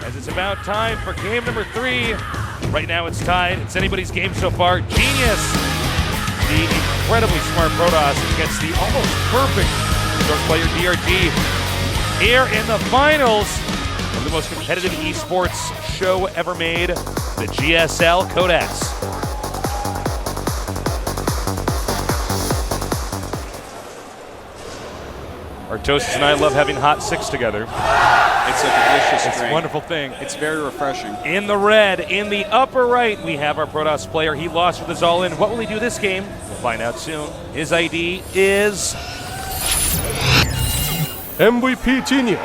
as it's about time for game number 3. Right now it's tied. It's anybody's game so far. Genius, the incredibly smart Protoss against the almost perfect Dark player DRG here in the finals of the most competitive esports show ever made, the GSL Codex. Artosis and I love having hot 6 together. It's a delicious drink. It's a wonderful thing. It's very refreshing. In the red, in the upper right, we have our Protoss player. He lost with his all-in. What will he do this game? We'll find out soon. His ID is MVP Genius.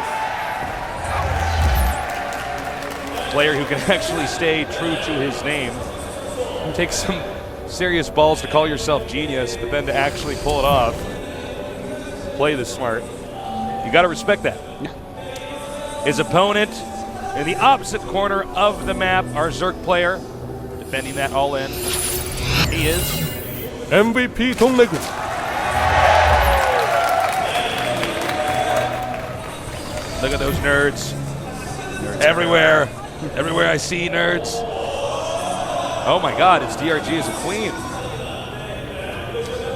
Player who can actually stay true to his name. It takes some serious balls to call yourself Genius, but then to actually pull it off, play this smart. You got to respect that. His opponent in the opposite corner of the map, our Zerg player, defending that all in. He is MVP DongRaeGu. Look at those nerds. Everywhere. Everywhere I see nerds. Oh my God, it's DRG as a queen.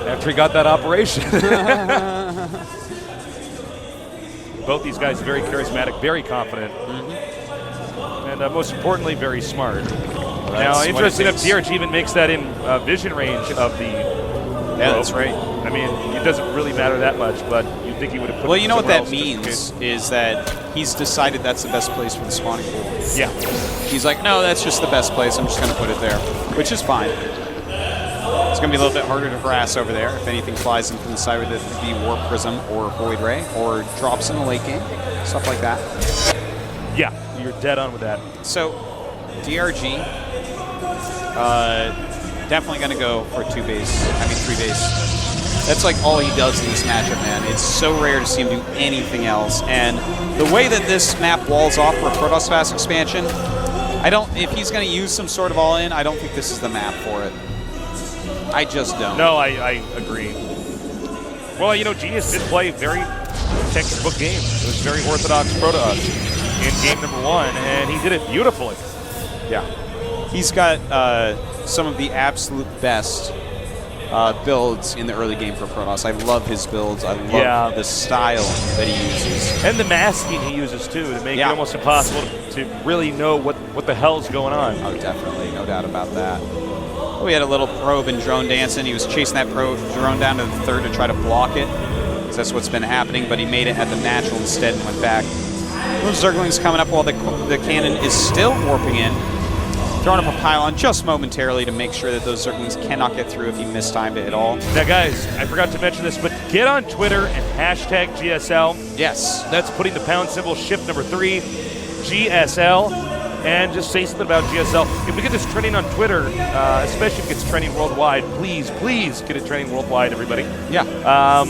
After he got that operation. Both these guys very charismatic, very confident, and most importantly, very smart. Now, interesting if DRG even makes that in vision range of the Yeah, that's right. I mean, it doesn't really matter that much, but you'd think he would have put it Well, you know what somewhere that else means is that he's decided that's the best place for the spawning pool. Yeah. He's like, no, that's just the best place. I'm just going to put it there, which is fine. It's going to be a little bit harder to harass over there. If anything flies in from the side, whether it be Warp Prism or Void Ray or drops in the late game, stuff like that. Yeah, you're dead on with that. So, DRG, definitely going to go for 3 base. That's like all he does in this matchup, man. It's so rare to see him do anything else. And the way that this map walls off for a Protoss Fast expansion, if he's going to use some sort of all-in, I don't think this is the map for it. I just don't. No, I agree. Well, you know, Genius did play a very textbook game. It was very orthodox Protoss in game number 1, and he did it beautifully. Yeah. He's got some of the absolute best builds in the early game for Protoss. I love his builds. I love the style that he uses. And the masking he uses, too, to make it almost impossible to really know what the hell's going on. Oh, definitely. No doubt about that. We had a little probe and drone dancing. He was chasing that probe drone down to the 3rd to try to block it. Because that's what's been happening, but he made it at the natural instead and went back. Those Zerglings coming up while the cannon is still warping in. Throwing up a pylon just momentarily to make sure that those Zerglings cannot get through if he mistimed it at all. Now, guys, I forgot to mention this, but get on Twitter and hashtag GSL. Yes. That's putting the pound symbol shift number 3, GSL, and just say something about GSL. If we get this trending on Twitter, especially if it gets trending worldwide, please get it trending worldwide, everybody. Yeah.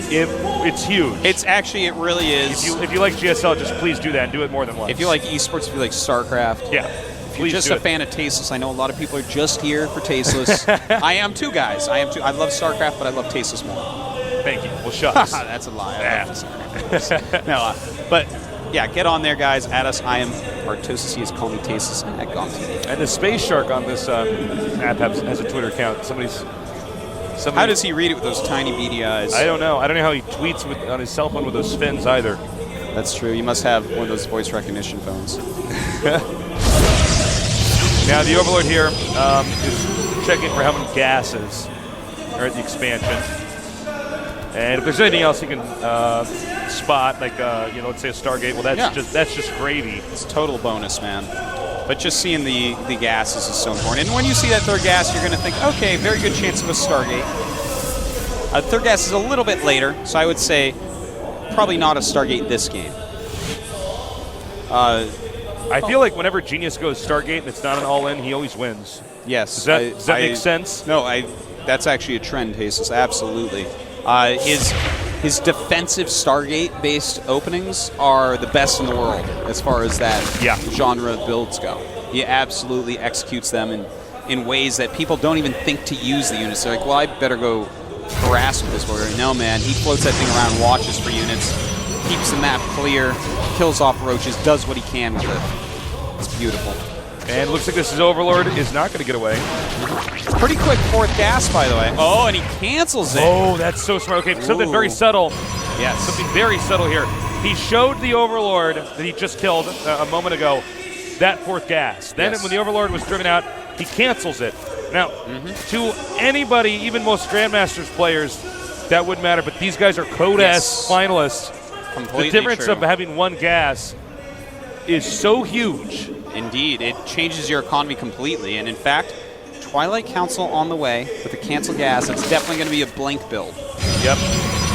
It's huge. It's actually, it really is. If you like GSL, just please do that and do it more than once. If you like esports, if you like StarCraft. Yeah. If you're just a fan of Tasteless, I know a lot of people are just here for Tasteless. I am too, guys. I am too. I love StarCraft, but I love Tasteless more. Thank you. Well, shucks. That's a lie. I love StarCraft. No, but yeah, get on there, guys. Add us. I am Artosis. He is Call Me Tasteless at GOMTV. And the Space Shark on this app has a Twitter account. Somebody's How does he read it with those tiny beady eyes? I don't know. I don't know how he tweets on his cell phone with those fins either. That's true. You must have one of those voice recognition phones. Now, the Overlord here is checking for how many gases are at the expansion. And if there's anything else he can spot, like, let's say a Stargate, well, that's just gravy. It's a total bonus, man. But just seeing the gases is so important. And when you see that 3rd gas, you're going to think, okay, very good chance of a Stargate. 3rd gas is a little bit later, so I would say probably not a Stargate this game. I feel like whenever Genius goes Stargate and it's not an all-in, he always wins. Yes. Does that make sense? No, that's actually a trend, Jesus. Absolutely. His defensive Stargate-based openings are the best in the world as far as that genre of builds go. He absolutely executes them in ways that people don't even think to use the units. They're like, well, I better go harass with this warrior. No, man. He floats that thing around, watches for units, keeps the map clear, kills off roaches, does what he can with it. It's beautiful. And looks like this is Overlord is not going to get away. Pretty quick fourth gas, by the way. Oh, and he cancels it. Oh, that's so smart. Okay, something very subtle. Yes. Something very subtle here. He showed the Overlord that he just killed a moment ago that fourth gas. Then when the Overlord was driven out, he cancels it. Now, to anybody, even most Grandmasters players, that wouldn't matter, but these guys are Code S finalists. Completely the difference true. of having one gas is so huge. Indeed, it changes your economy completely. And in fact, Twilight Council on the way with the cancel gas. It's definitely going to be a Blink build. Yep.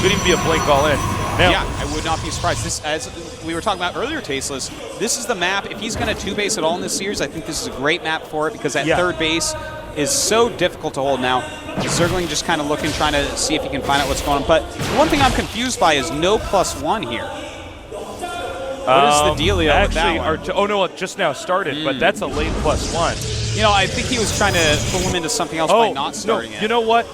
Could even be a Blink all in. Now, yeah, I would not be surprised. This, as we were talking about earlier, Tasteless, this is the map. If he's going to 2-base at all in this series, I think this is a great map for it because that third base is so difficult to hold now. Zergling just kind of looking, trying to see if he can find out what's going on. But one thing I'm confused by is no +1 here. What is the dealio with that one? Oh, no, it just now started, but that's a late +1. You know, I think he was trying to pull him into something else by not starting it. You know what?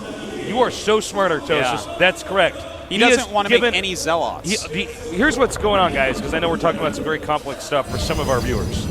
You are so smart, Artosis. Yeah. That's correct. He doesn't want to make any Zealots. Here's what's going on, guys, because I know we're talking about some very complex stuff for some of our viewers.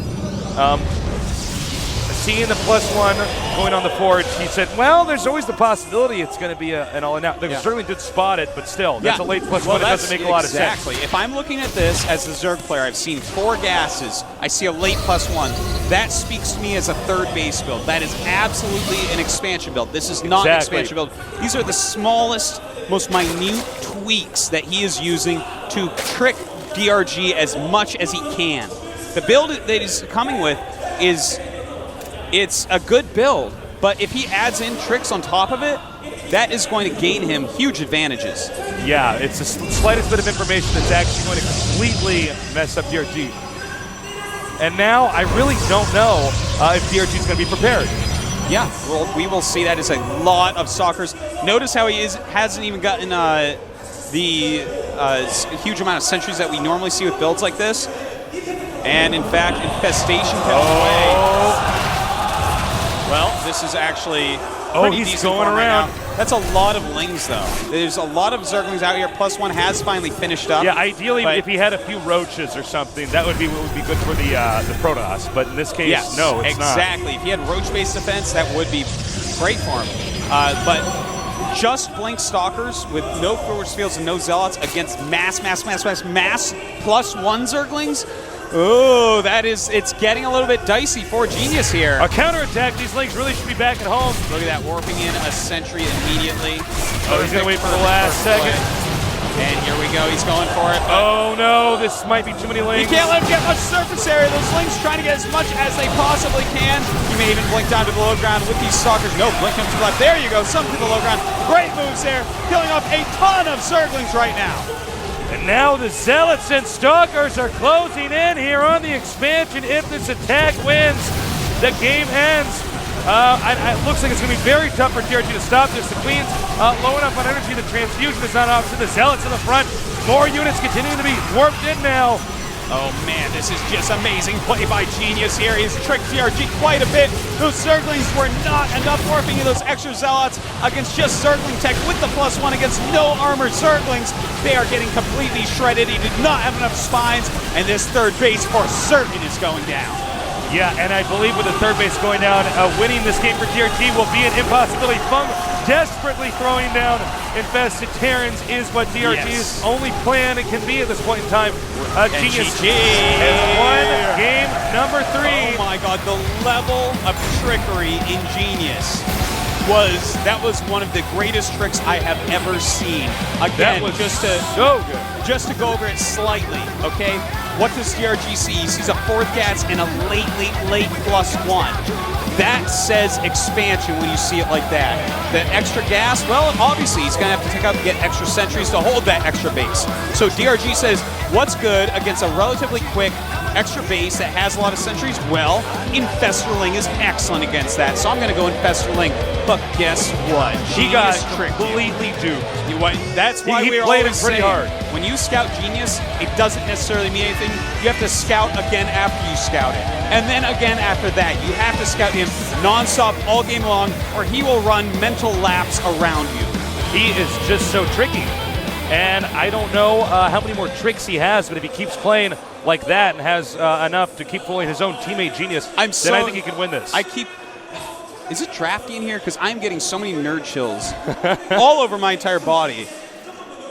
Seeing the +1 going on the forge, he said, well, there's always the possibility it's going to be an all-in out. They certainly did spot it, but still, that's a late +1. It doesn't make a lot of sense. Exactly. If I'm looking at this as the Zerg player, I've seen 4 gases. I see a late +1. That speaks to me as a third base build. That is absolutely an expansion build. This is not an expansion build. These are the smallest, most minute tweaks that he is using to trick DRG as much as he can. The build that he's coming with is... it's a good build, but if he adds in tricks on top of it, that is going to gain him huge advantages. Yeah, it's the slightest bit of information that's actually going to completely mess up DRG. And now I really don't know if DRG is going to be prepared. Yeah, well, we will see. That is a lot of stalkers. Notice how he hasn't even gotten the huge amount of sentries that we normally see with builds like this. And in fact, Infestation comes away. Well, this is actually pretty decent going around. Right now. That's a lot of Lings, though. There's a lot of Zerglings out here. +1 has finally finished up. Yeah, ideally, if he had a few roaches or something, that would be what would be good for the Protoss. But in this case, no, it's not. Exactly. If he had roach-based defense, that would be great for him. But just Blink Stalkers with no force fields and no Zealots against mass +1 Zerglings. Oh, it's getting a little bit dicey for Genius here. A counterattack, these Lings really should be back at home. Look at that, warping in a sentry immediately. Oh, he's going to wait for the last second. And here we go, he's going for it. Oh no, this might be too many Lings. You can't let him get much surface area. Those Lings trying to get as much as they possibly can. You may even blink down to the low ground with these Stalkers. No, blink him to the left. There you go, some to the low ground. Great moves there, killing off a ton of Zerglings right now. And now the Zealots and Stalkers are closing in here on the expansion. If this attack wins, the game ends. It looks like it's going to be very tough for DRG to stop this. The Queen's low enough on energy. The transfusion is not option. The Zealots in the front. More units continuing to be warped in now. Oh man, this is just amazing play by Genius here. He's tricked DRG quite a bit. Those Zerglings were not enough warping in those extra Zealots against just Zergling tech with the +1 against no armored Zerglings. They are getting completely shredded. He did not have enough spines, and this third base for certain is going down. Yeah, and I believe with the third base going down, winning this game for DRG will be an impossibility. Fung desperately throwing down infested Terrans is what DRG's only plan it can be at this point in time. Genius has won game number 3. Oh my god, the level of trickery in Genius that was one of the greatest tricks I have ever seen. Again, that was just to go over it slightly, okay? What does DRG see? He sees a fourth gas and a late +1. That says expansion when you see it like that. The extra gas, well, obviously he's going to have to take out and get extra sentries to hold that extra base. So DRG says, what's good against a relatively quick extra base that has a lot of sentries? Well, Infesterling is excellent against that, so I'm going to go Infesterling. But guess what? He got completely duped. That's why we played him pretty hard. When you scout Genius, it doesn't necessarily mean anything. You have to scout again after you scout it. And then again after that. You have to scout him non-stop all game long, or he will run mental laps around you. He is just so tricky. And I don't know how many more tricks he has, but if he keeps playing like that and has enough to keep fooling his own teammate Genius, then I think he can win this. Is it drafty in here? Because I'm getting so many nerd chills all over my entire body.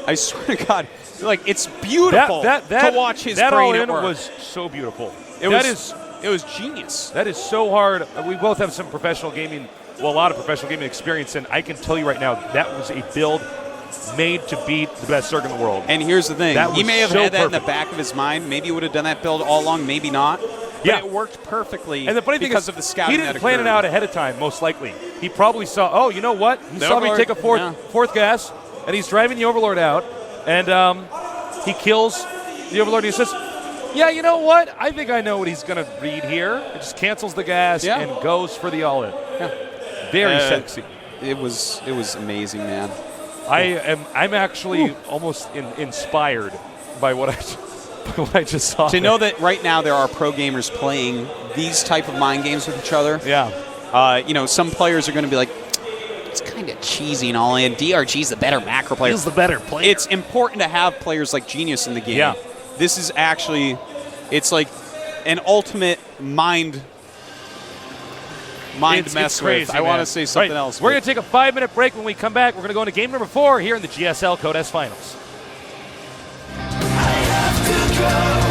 I swear to God, like it's beautiful to watch his that brain all at in work. was so beautiful. It was genius. That is so hard. We both have some professional gaming, well, a lot of professional gaming experience, and I can tell you right now that was a build made to beat the best Zerg in the world. And here's the thing. He may have so had that in perfect. the back of his mind. Maybe he would have done that build all along, maybe not. But Yeah. it worked perfectly And the funny thing because is, of the scouting he didn't that plan it occurred. out ahead of time, most likely. He probably saw, oh, you know what? He The saw me Overlord, take a fourth gas, and he's driving the Overlord out, and he kills the Overlord, and he says, yeah, you know what? I think I know what he's going to read here. It just cancels the gas and goes for the all-in. Yeah. Very sexy. It was amazing, man. I'm actually almost inspired by what I just saw. To know that right now there are pro gamers playing these type of mind games with each other. Yeah. You know, some players are going to be like, it's kind of cheesy and all in. DRG's the better macro player. He's the better player. It's important to have players like Genius in the game. Yeah. This is actually, it's like an ultimate mind It's mess crazy, with. I want man. to say something Right. else. We're going to take a 5-minute break. When we come back, we're going to go into game number 4 here in the GSL Code S Finals. I have to go.